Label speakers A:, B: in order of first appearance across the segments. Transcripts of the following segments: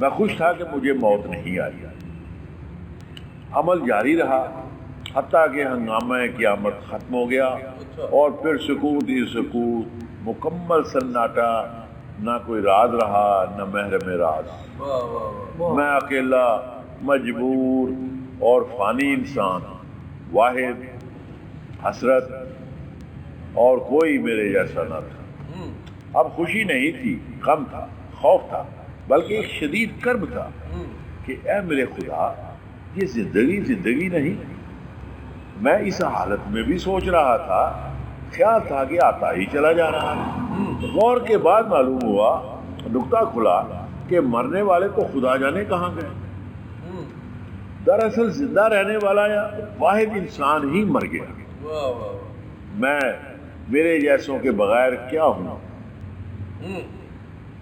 A: میں خوش تھا کہ مجھے موت نہیں آئی۔ عمل جاری رہا حتیٰ کہ ہنگامہ قیامت ختم ہو گیا اور پھر سکوت ہی سکوت، مکمل سناٹا، نہ کوئی راز رہا نہ محرم راز۔ میں اکیلا، مجبور اور فانی انسان، واحد، حسرت، اور کوئی میرے جیسا نہ تھا۔ اب خوشی نہیں تھی، غم تھا، خوف تھا، بلکہ ایک شدید کرب تھا کہ اے میرے خدا، یہ زندگی نہیں۔ میں اس حالت میں بھی سوچ رہا تھا، خیال تھا کہ آتا ہی چلا جا رہا ہے۔ غور کے بعد معلوم ہوا، نکتہ کھلا کہ مرنے والے تو خدا جانے کہاں گئے۔ دراصل زندہ رہنے والا یا واحد انسان ہی مر گیا۔ میں میرے جیسوں کے بغیر کیا ہوں؟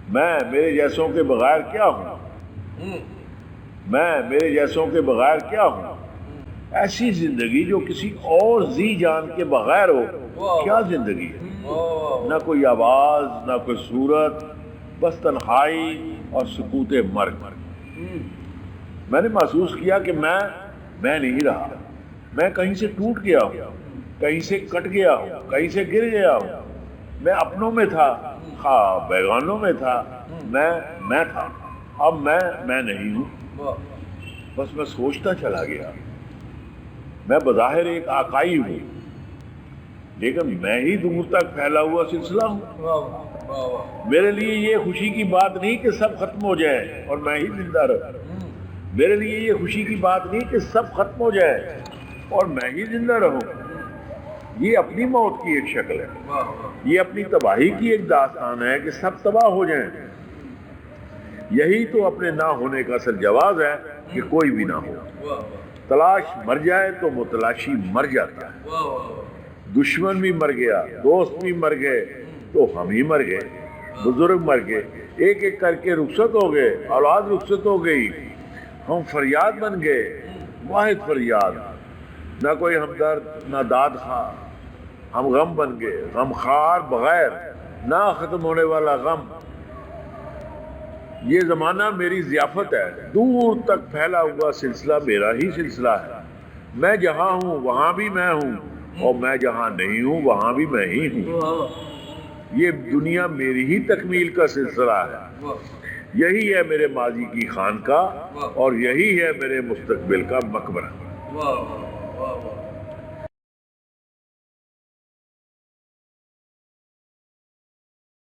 A: میں میرے جیسوں کے بغیر کیا ہوں؟ میں میرے جیسوں کے بغیر کیا ہوں؟ ایسی زندگی جو کسی اور ذی جان کے بغیر ہو، کیا زندگی ہے؟ نہ کوئی آواز، نہ کوئی صورت، بس تنہائی اور سکوت مرگ۔ میں نے محسوس کیا کہ میں نہیں رہا، میں کہیں سے ٹوٹ گیا ہوں، کہیں سے کٹ گیا ہوں، کہیں سے گر گیا ہوں۔ میں اپنوں میں تھا، خواہ بیگانوں میں تھا، میں تھا، اب میں نہیں ہوں۔ بس میں سوچتا چلا گیا، میں بظاہر ایک آقائی ہوں، لیکن میں ہی دور تک پھیلا ہوا سلسلہ ہوں۔ میرے لیے یہ خوشی کی بات نہیں کہ سب ختم ہو جائے اور میں ہی زندہ رہوں۔ میرے لیے یہ خوشی کی بات نہیں کہ سب ختم ہو جائے اور میں ہی زندہ رہوں۔ یہ اپنی موت کی ایک شکل ہے، یہ اپنی تباہی کی ایک داستان ہے کہ سب تباہ ہو جائیں۔ یہی تو اپنے نہ ہونے کا اصل جواز ہے کہ کوئی بھی نہ ہو۔ تلاش مر جائے تو متلاشی مر جاتا ہے۔ دشمن بھی مر گیا، دوست بھی مر گئے تو ہم ہی مر گئے، بزرگ مر گئے، ایک ایک کر کے رخصت ہو گئے، اولاد رخصت ہو گئی، ہم فریاد بن گئے، واحد فریاد، نہ کوئی ہمدرد نہ داد خواہ، ہم غم بن گئے، غم خوار بغیر نہ ختم ہونے والا غم۔ یہ زمانہ میری ضیافت ہے، دور تک پھیلا ہوا سلسلہ میرا ہی سلسلہ ہے۔ میں جہاں ہوں وہاں بھی میں ہوں، اور میں جہاں نہیں ہوں وہاں بھی میں ہی ہوں۔ یہ دنیا میری ہی تکمیل کا سلسلہ ہے۔ یہی ہے میرے ماضی کی خانقاہ اور یہی ہے میرے مستقبل کا مقبرہ۔